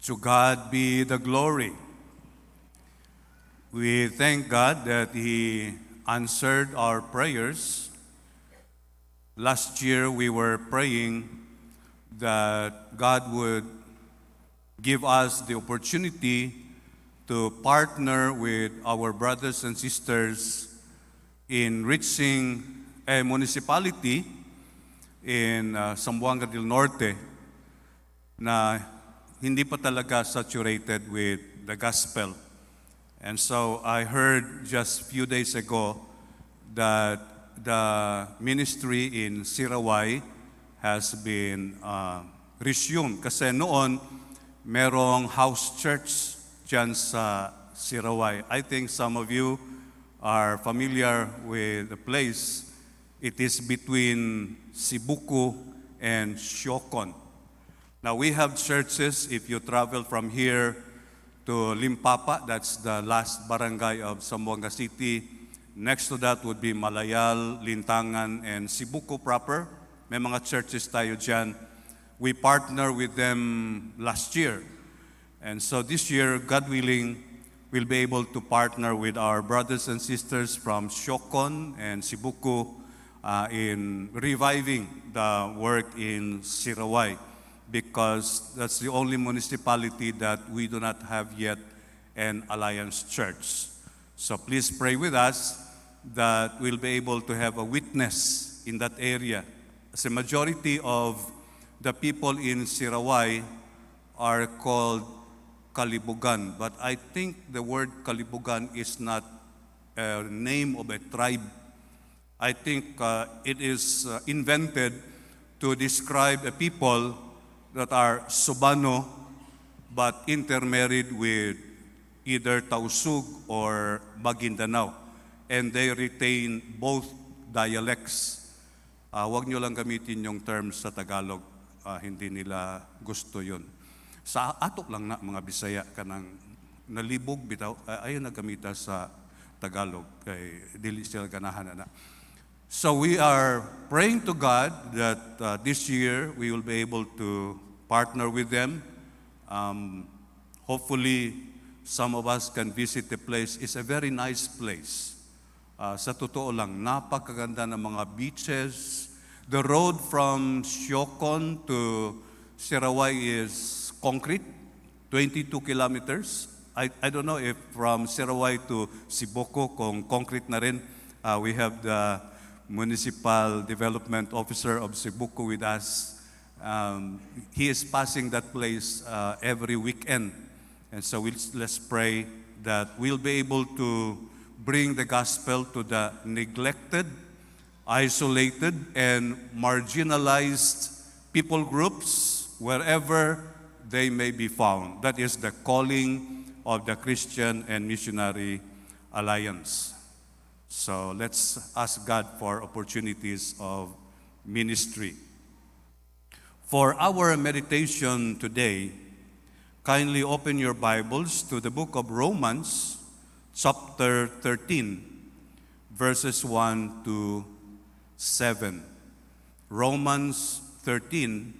To God be the glory. We thank God that He answered our prayers. Last year we were praying that God would give us the opportunity to partner with our brothers and sisters in reaching a municipality in Zamboanga del Norte na hindi pa talaga saturated with the gospel. And so I heard just a few days ago that the ministry in Sirawai has been resumed. Kasi noon, merong house church dyan sa Sirawai. I think some of you are familiar with the place. It is between Sibuku and Siokon. Now we have churches, if you travel from here to Limpapa, that's the last barangay of Zamboanga City. Next to that would be Malayal, Lintangan, and Sibuku proper. May mga churches tayo dyan. We partner with them last year. And so this year, God willing, we'll be able to partner with our brothers and sisters from Siokon and Sibuku in reviving the work in Sirawai, because that's the only municipality that we do not have yet an alliance church. So please pray with us that we'll be able to have a witness in that area. As a majority of the people in Sirawai are called Kalibugan, but I think the word Kalibugan is not a name of a tribe. I think it is invented to describe a people that are Subano but intermarried with either Tausug or Maguindanao, and they retain both dialects. Huwag nyo lang gamitin yung terms sa Tagalog, hindi nila gusto yun. Sa atok lang na mga Bisaya kanang nalibog bitaw, ayaw na gamita sa Tagalog, kay dili sila ganahan na. So we are praying to God that this year we will be able to partner with them. Hopefully, some of us can visit the place. It's a very nice place. Sa totoo lang, napakaganda ng mga beaches. The road from Siokon to Sirawai is concrete, 22 kilometers. I don't know if from Sirawai to Sibuku kung concrete na rin. We have the Municipal Development Officer of Sibuku with us. He is passing that place every weekend. And so let's pray that we'll be able to bring the gospel to the neglected, isolated, and marginalized people groups wherever they may be found. That is the calling of the Christian and Missionary Alliance. So let's ask God for opportunities of ministry. For our meditation today, kindly open your Bibles to the book of Romans, chapter 13, verses 1 to 7. Romans 13,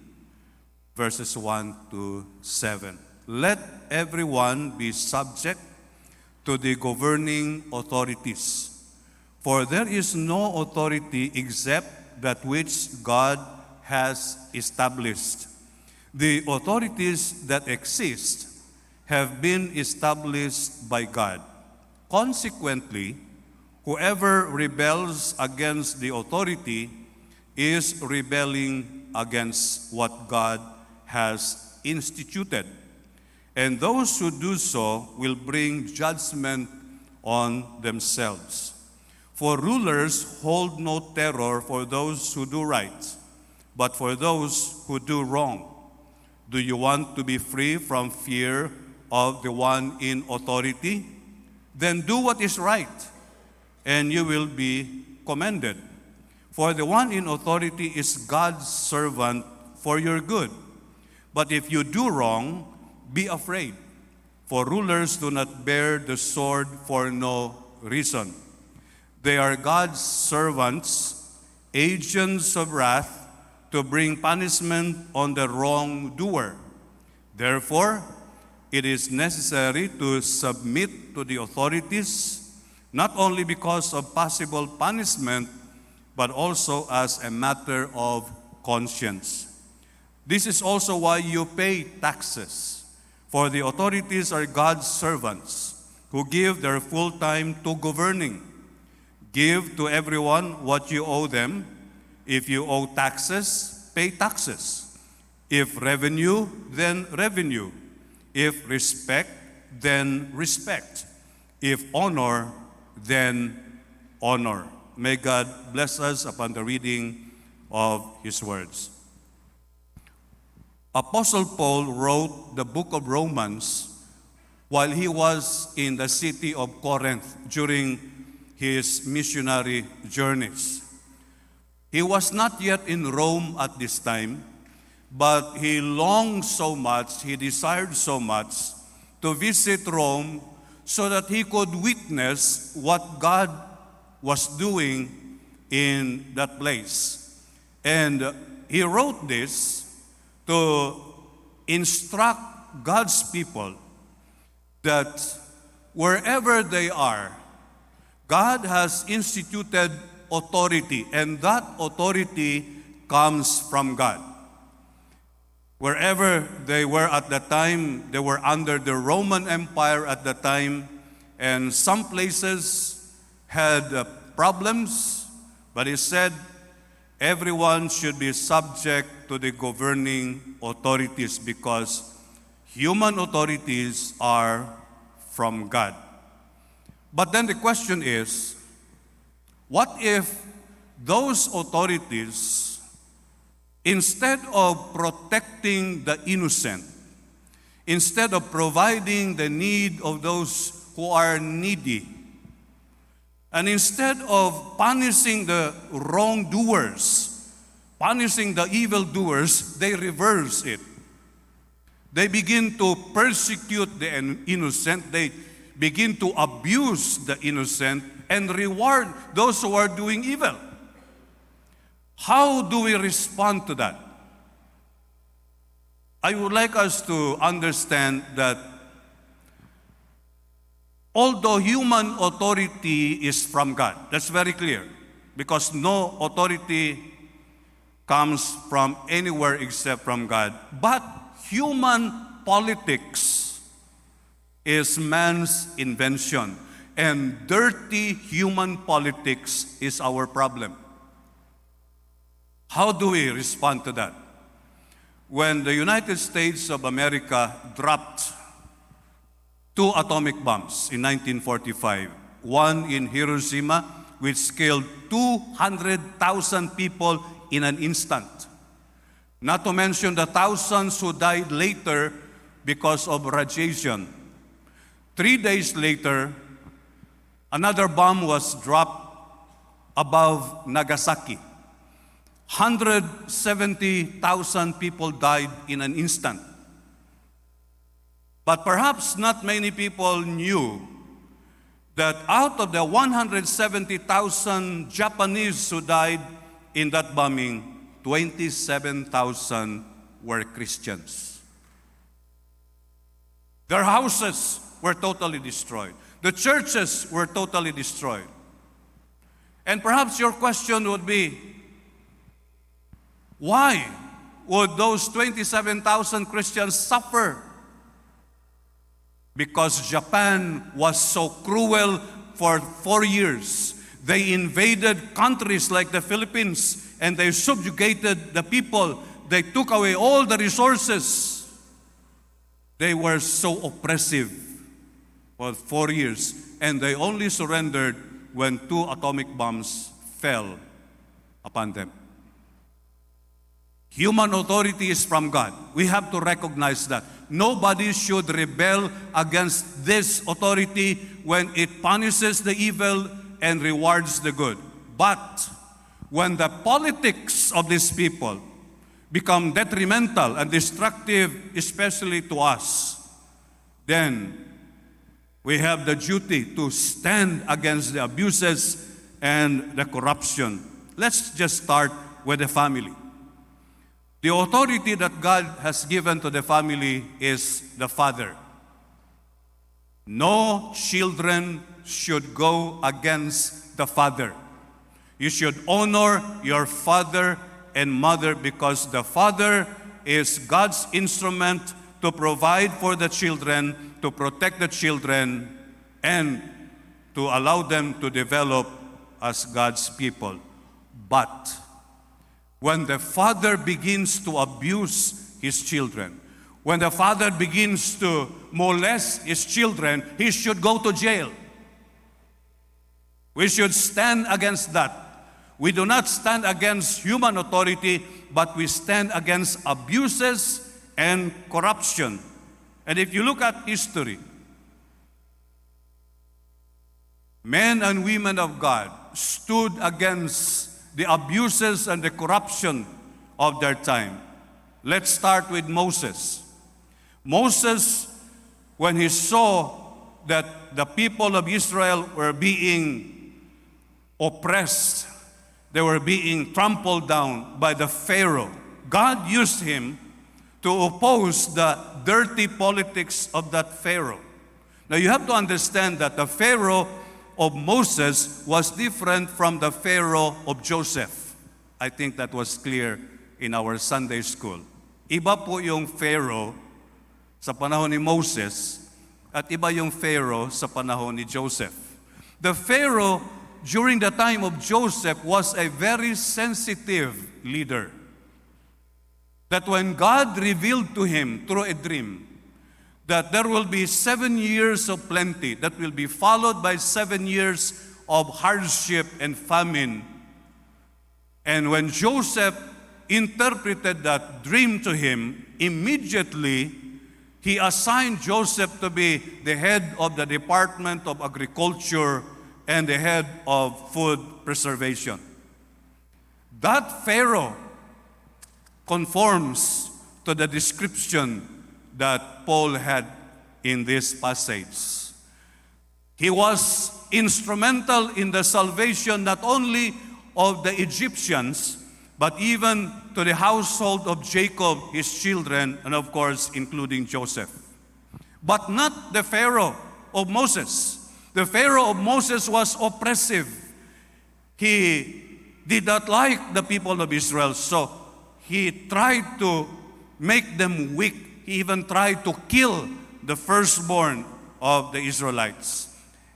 verses 1 to 7. Let everyone be subject to the governing authorities, for there is no authority except that which God has established. The authorities that exist have been established by God. Consequently, whoever rebels against the authority is rebelling against what God has instituted. And those who do so will bring judgment on themselves. For rulers hold no terror for those who do right, but for those who do wrong. Do you want to be free from fear of the one in authority? Then do what is right, and you will be commended. For the one in authority is God's servant for your good. But if you do wrong, be afraid, for rulers do not bear the sword for no reason. They are God's servants, agents of wrath, to bring punishment on the wrongdoer. Therefore, it is necessary to submit to the authorities, not only because of possible punishment, but also as a matter of conscience. This is also why you pay taxes, for the authorities are God's servants who give their full time to governing. Give to everyone what you owe them. If you owe taxes, pay taxes. If revenue, then revenue. If respect, then respect. If honor, then honor. May God bless us upon the reading of His words. Apostle Paul wrote the book of Romans while he was in the city of Corinth during his missionary journeys. He was not yet in Rome at this time, but he longed so much, he desired so much to visit Rome so that he could witness what God was doing in that place. And he wrote this to instruct God's people that wherever they are, God has instituted authority, and that authority comes from God. Wherever they were at the time, they were under the Roman Empire at the time, and some places had problems, but he said everyone should be subject to the governing authorities because human authorities are from God. But then the question is, what if those authorities, instead of protecting the innocent, instead of providing the need of those who are needy, and instead of punishing the wrongdoers, punishing the evildoers, they reverse it. They begin to persecute the innocent. They begin to abuse the innocent and reward those who are doing evil. How do we respond to that? I would like us to understand that although human authority is from God, that's very clear, because no authority comes from anywhere except from God. But human politics is man's invention, and dirty human politics is our problem. How do we respond to that? When the United States of America dropped 2 atomic bombs in 1945, one in Hiroshima, which killed 200,000 people in an instant. Not to mention the thousands who died later because of radiation. 3 days later, another bomb was dropped above Nagasaki. 170,000 people died in an instant. But perhaps not many people knew that out of the 170,000 Japanese who died in that bombing, 27,000 were Christians. Their houses were totally destroyed. The churches were totally destroyed. And perhaps your question would be, why would those 27,000 Christians suffer? Because Japan was so cruel for 4 years. They invaded countries like the Philippines and they subjugated the people. They took away all the resources. They were so oppressive for 4 years, and they only surrendered when 2 atomic bombs fell upon them. Human authority is from God. We have to recognize that. Nobody should rebel against this authority when it punishes the evil and rewards the good. But when the politics of these people become detrimental and destructive, especially to us, then we have the duty to stand against the abuses and the corruption. Let's just start with the family. The authority that God has given to the family is the father. No children should go against the father. You should honor your father and mother because the father is God's instrument to provide for the children, to protect the children, and to allow them to develop as God's people. But when the father begins to abuse his children, when the father begins to molest his children, he should go to jail. We should stand against that. We do not stand against human authority, but we stand against abuses and corruption. And if you look at history, men and women of God stood against the abuses and the corruption of their time. Let's start with Moses. Moses, when he saw that the people of Israel were being oppressed, they were being trampled down by the Pharaoh, God used him to oppose the dirty politics of that Pharaoh. Now you have to understand that the Pharaoh of Moses was different from the Pharaoh of Joseph. I think that was clear in our Sunday school. Iba po yung Pharaoh sa panahon ni Moses at iba yung Pharaoh sa panahon ni Joseph. The Pharaoh during the time of Joseph was a very sensitive leader. That when God revealed to him through a dream that there will be 7 years of plenty that will be followed by 7 years of hardship and famine. And when Joseph interpreted that dream to him, immediately he assigned Joseph to be the head of the Department of Agriculture and the head of food preservation. That Pharaoh conforms to the description that Paul had in this passage. He was instrumental in the salvation not only of the Egyptians, but even to the household of Jacob, his children, and of course, including Joseph. But not the Pharaoh of Moses. The Pharaoh of Moses was oppressive. He did not like the people of Israel, so he tried to make them weak. He even tried to kill the firstborn of the Israelites.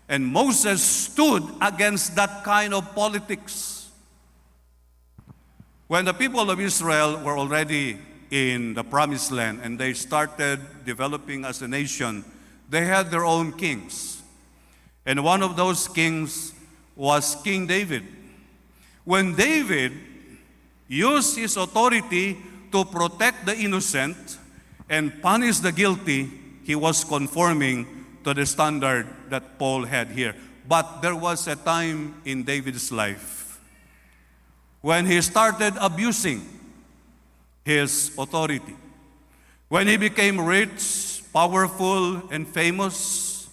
And Moses stood against that kind of politics. When the people of Israel were already in the promised land and they started developing as a nation, they had their own kings. And one of those kings was King David. When David used his authority to protect the innocent and punish the guilty, he was conforming to the standard that Paul had here. But there was a time in David's life when he started abusing his authority. When he became rich, powerful, and famous,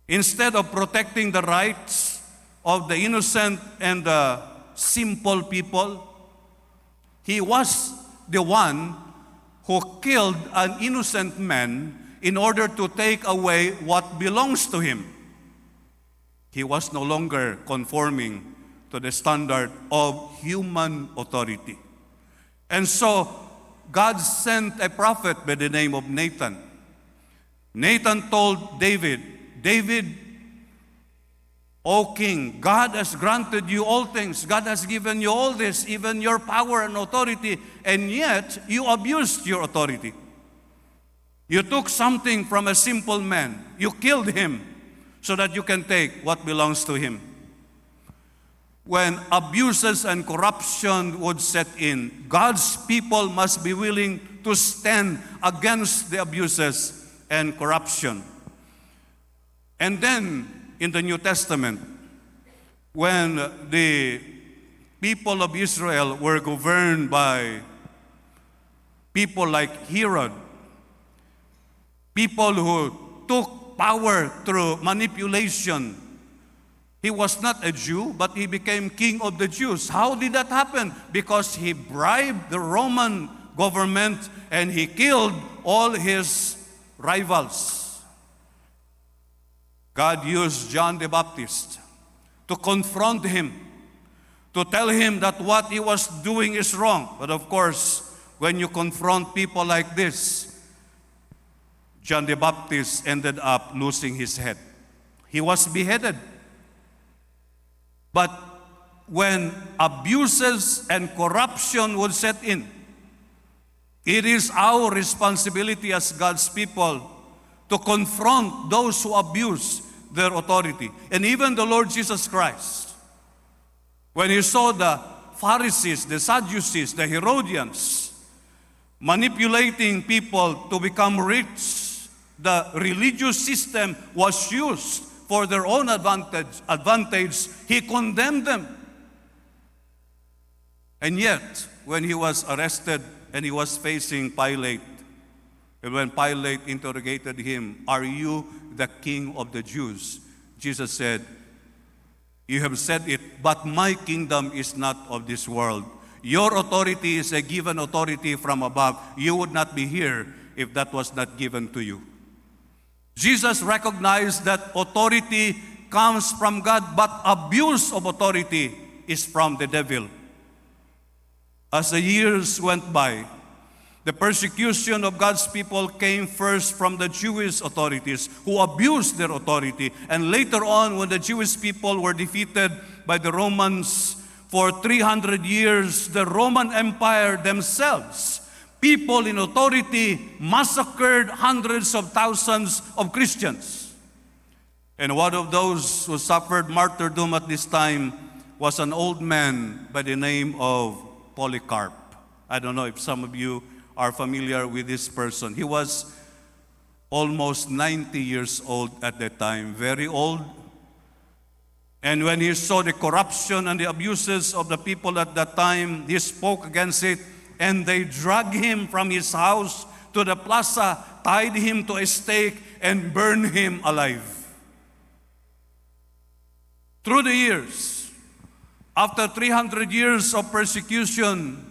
instead of protecting the rights of the innocent and the simple people, he was the one who killed an innocent man in order to take away what belongs to him. He was no longer conforming to the standard of human authority. And so, God sent a prophet by the name of Nathan. Nathan told David, David, O king, God has granted you all things. God has given you all this, even your power and authority, and yet you abused your authority. You took something from a simple man. You killed him so that you can take what belongs to him. When abuses and corruption would set in, God's people must be willing to stand against the abuses and corruption. And then, in the New Testament, when the people of Israel were governed by people like Herod, people who took power through manipulation. He was not a Jew, but he became king of the Jews. How did that happen? Because he bribed the Roman government and he killed all his rivals. God used John the Baptist to confront him, to tell him that what he was doing is wrong. But of course, when you confront people like this, John the Baptist ended up losing his head. He was beheaded. But when abuses and corruption would set in, it is our responsibility as God's people to confront those who abuse their authority. And even the Lord Jesus Christ, when he saw the Pharisees, the Sadducees, the Herodians manipulating people to become rich, the religious system was used for their own advantage. He condemned them. And yet, when he was arrested and he was facing Pilate, and when Pilate interrogated him, "Are you the king of the Jews?" Jesus said, "You have said it, but my kingdom is not of this world. Your authority is a given authority from above. You would not be here if that was not given to you." Jesus recognized that authority comes from God, but abuse of authority is from the devil. As the years went by, the persecution of God's people came first from the Jewish authorities who abused their authority. And later on, when the Jewish people were defeated by the Romans for 300 years, the Roman Empire themselves, people in authority, massacred hundreds of thousands of Christians. And one of those who suffered martyrdom at this time was an old man by the name of Polycarp. I don't know if some of you are familiar with this person. He was almost 90 years old at that time, very old. And when he saw the corruption and the abuses of the people at that time, he spoke against it, and they dragged him from his house to the plaza, tied him to a stake, and burned him alive. Through the years, after 300 years of persecution,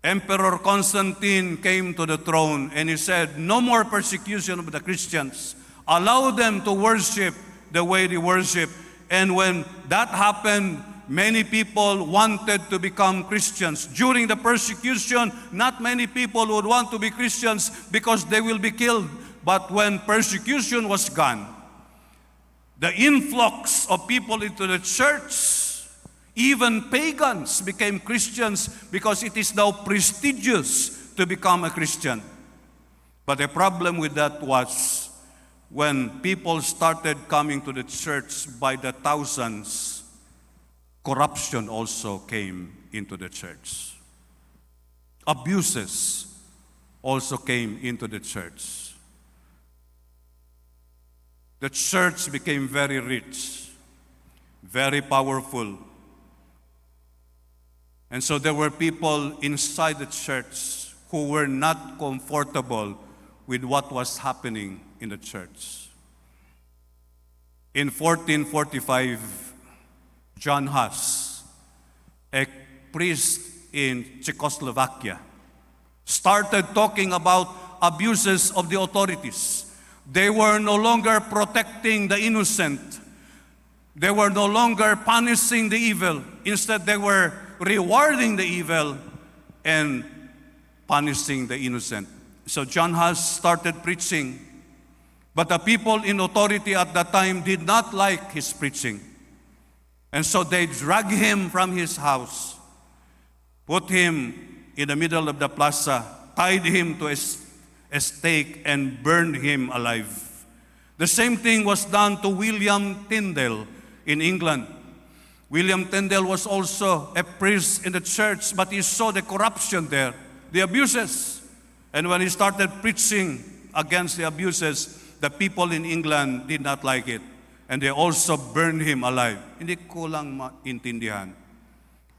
Emperor Constantine came to the throne and he said, "No more persecution of the Christians. Allow them to worship the way they worship." And when that happened, many people wanted to become Christians. During the persecution, not many people would want to be Christians because they will be killed. But when persecution was gone, the influx of people into the church, even pagans became Christians because it is now prestigious to become a Christian. But the problem with that was when people started coming to the church by the thousands, corruption also came into the church. Abuses also came into the church. The church became very rich, very powerful. And so there were people inside the church who were not comfortable with what was happening in the church. In 1445, John Huss, a priest in Czechoslovakia, started talking about abuses of the authorities. They were no longer protecting the innocent. They were no longer punishing the evil. Instead, they were rewarding the evil and punishing the innocent. So John Huss started preaching, but the people in authority at that time did not like his preaching. And so they dragged him from his house, put him in the middle of the plaza, tied him to a stake, and burned him alive. The same thing was done to William Tyndale in England. William Tyndale was also a priest in the church, but he saw the corruption there, the abuses. And when he started preaching against the abuses, the people in England did not like it. And they also burned him alive. Hindi ko lang maintindihan,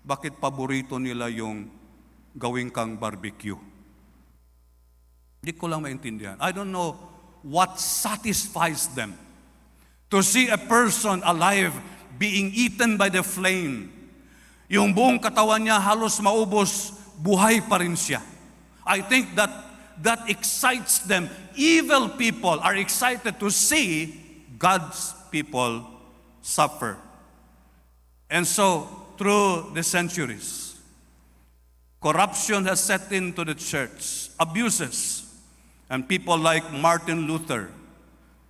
bakit paborito nila yung gawin kang barbecue? Hindi ko lang maintindihan. I don't know what satisfies them to see a person alive being eaten by the flame. Yung buong katawan niya halos maubos, buhay pa rin siya. I think that excites them. Evil people are excited to see God's people suffer. And so, through the centuries, corruption has set into the church, abuses, and people like Martin Luther,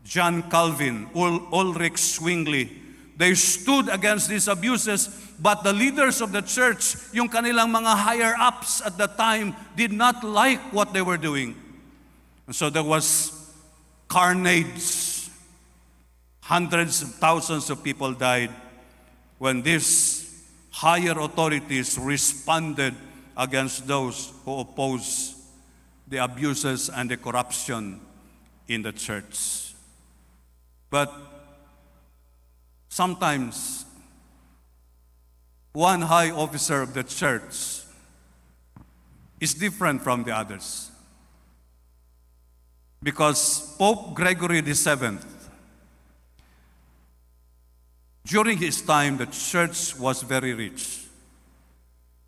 John Calvin, Ulrich Zwingli, they stood against these abuses, but the leaders of the church, yung kanilang mga higher-ups at the time, did not like what they were doing. And so there was carnage. Hundreds of thousands of people died when these higher authorities responded against those who oppose the abuses and the corruption in the church. But sometimes one high officer of the church is different from the others. Because Pope Gregory VII, during his time, the church was very rich.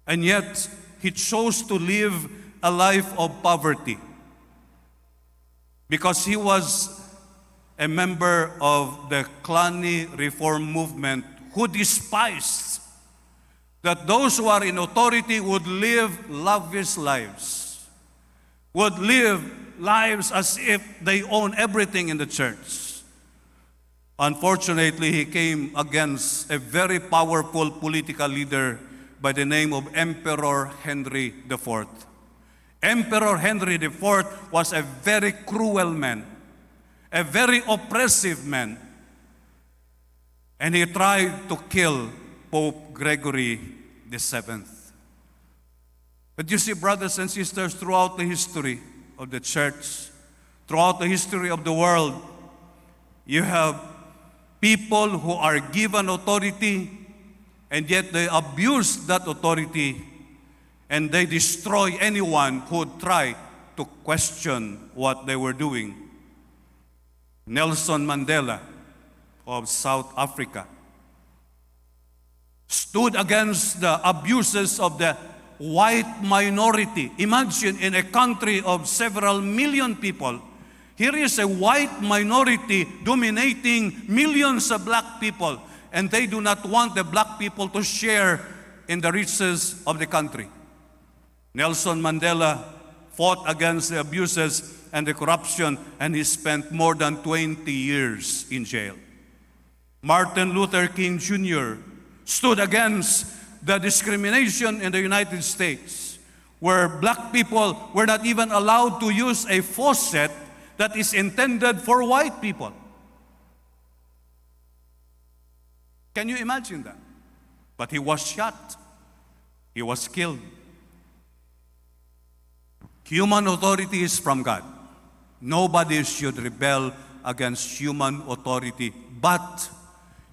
And yet, he chose to live a life of poverty because he was a member of the Cluny Reform movement who despised that those who are in authority would live lavish lives, would live lives as if they own everything in the church. Unfortunately, he came against a very powerful political leader by the name of Emperor Henry IV. Emperor Henry IV was a very cruel man, a very oppressive man, and he tried to kill Pope Gregory VII. But you see, brothers and sisters, throughout the history of the church, throughout the history of the world, you have people who are given authority and yet they abuse that authority and they destroy anyone who would try to question what they were doing. Nelson Mandela of South Africa stood against the abuses of the white minority. Imagine in a country of several million people, here is a white minority dominating millions of black people, and they do not want the black people to share in the riches of the country. Nelson Mandela fought against the abuses and the corruption, and he spent more than 20 years in jail. Martin Luther King Jr. stood against the discrimination in the United States, where black people were not even allowed to use a faucet that is intended for white people. Can you imagine that? But he was shot. He was killed. Human authority is from God. Nobody should rebel against human authority, but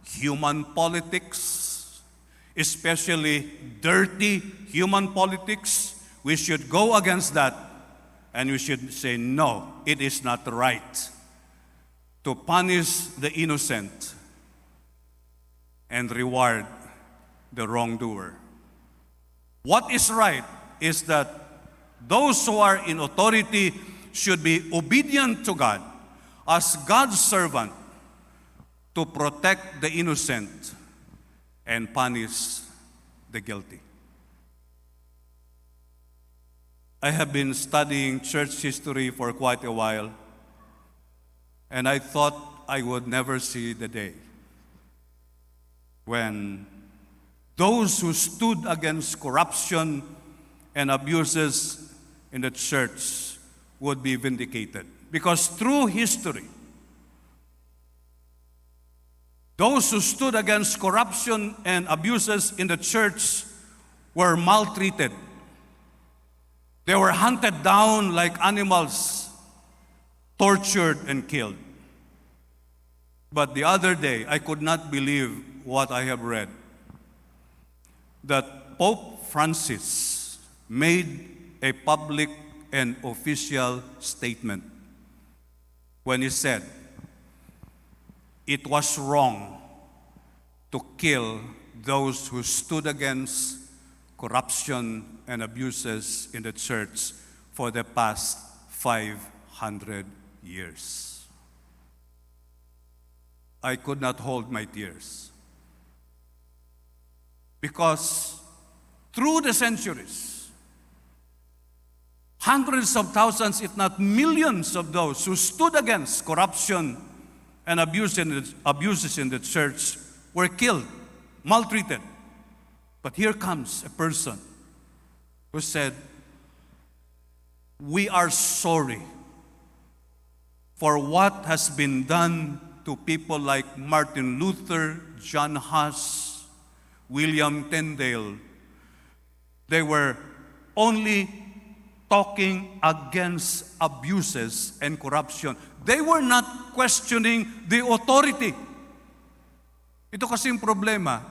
human politics, especially dirty human politics, we should go against that and we should say, no, it is not right to punish the innocent and reward the wrongdoer. What is right is that those who are in authority should be obedient to God as God's servant to protect the innocent and punish the guilty. I have been studying church history for quite a while, and I thought I would never see the day when those who stood against corruption and abuses in the church would be vindicated. Because through history, those who stood against corruption and abuses in the church were maltreated. They were hunted down like animals, tortured and killed. But the other day, I could not believe what I have read, that Pope Francis made a public and official statement when he said it was wrong to kill those who stood against corruption and abuses in the church for the past 500 years. I could not hold my tears. Because through the centuries, hundreds of thousands, if not millions of those who stood against corruption and abuses in the church were killed, maltreated. But here comes a person who said, we are sorry for what has been done to people like Martin Luther, John Huss, William Tyndale. They were only talking against abuses and corruption. They were not questioning the authority. Ito kasing problema,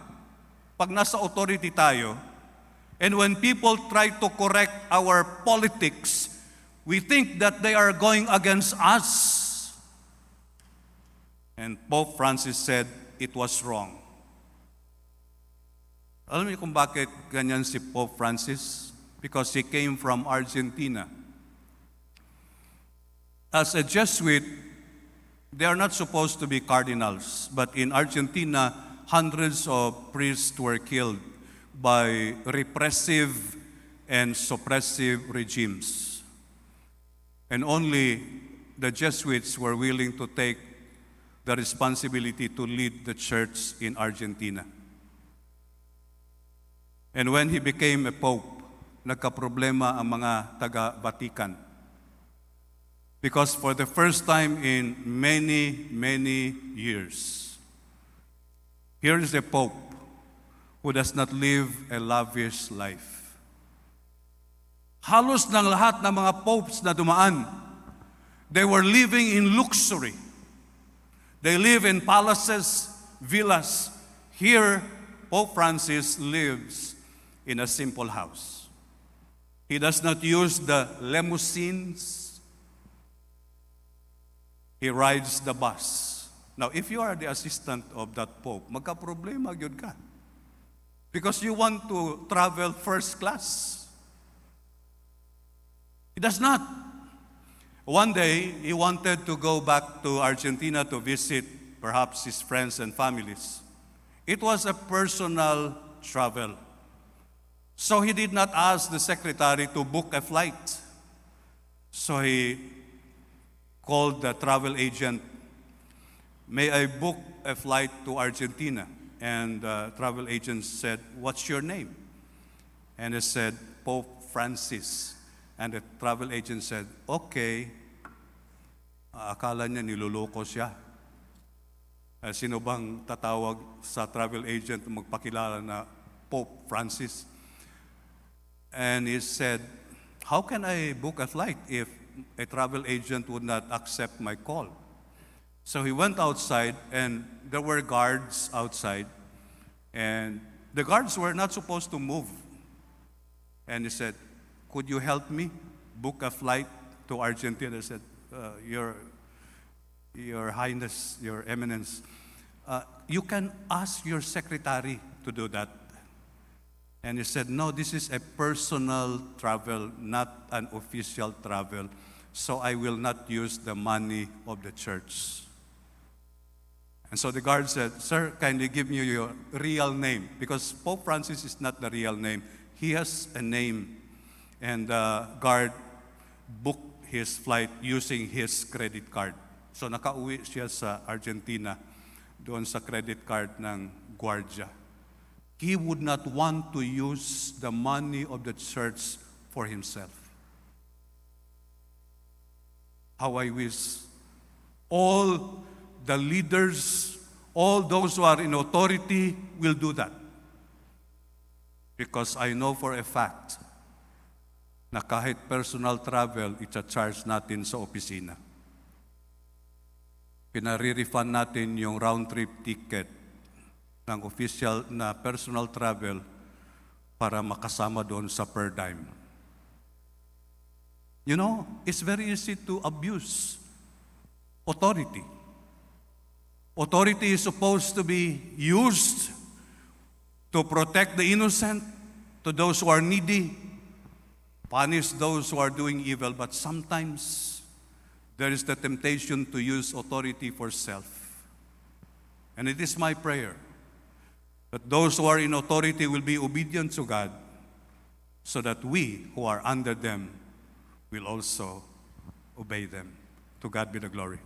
pag nasa authority tayo, and when people try to correct our politics, we think that they are going against us. And Pope Francis said it was wrong. Alam niyo kung bakit ganyan si Pope Francis? Because he came from Argentina. As a Jesuit, they are not supposed to be cardinals, but in Argentina, hundreds of priests were killed by repressive and suppressive regimes. And only the Jesuits were willing to take the responsibility to lead the church in Argentina. And when he became a pope, nagkaproblema ang mga taga-Vatican. Because for the first time in many, many years, here is a pope who does not live a lavish life. Halos ng lahat ng mga popes na dumaan, they were living in luxury. They live in palaces, villas. Here, Pope Francis lives in a simple house. He does not use the limousines. He rides the bus. Now, if you are the assistant of that Pope, magka-problema gyud ka. Because you want to travel first class. He does not. One day, he wanted to go back to Argentina to visit perhaps his friends and families. It was a personal travel. So he did not ask the secretary to book a flight. So he called the travel agent, may I book a flight to Argentina? And the travel agent said, what's your name? And he said, Pope Francis. And the travel agent said, okay. Akala niya niloloko siya. Sino bang tatawag sa travel agent magpakilala na Pope Francis? And he said, how can I book a flight if a travel agent would not accept my call? So he went outside, and there were guards outside, and the guards were not supposed to move. And he said, could you help me book a flight to Argentina? I said, Your Highness, Your Eminence, you can ask your secretary to do that. And he said, no, this is a personal travel, not an official travel, so I will not use the money of the church. And so the guard said, sir, kindly give me your real name, because Pope Francis is not the real name. He has a name. And the guard booked his flight using his credit card. So nakauwi siya sa Argentina doon sa credit card ng gwardiya. He would not want to use the money of the church for himself. How I wish all the leaders, all those who are in authority will do that. Because I know for a fact na kahit personal travel, i-charge natin sa opisina. Pinare-refund natin yung round-trip ticket ng official na personal travel para makasama doon sa per dime. You know, it's very easy to abuse authority. Authority is supposed to be used to protect the innocent, to those who are needy, punish those who are doing evil, but sometimes there is the temptation to use authority for self. And it is my prayer that those who are in authority will be obedient to God, so that we who are under them will also obey them. To God be the glory.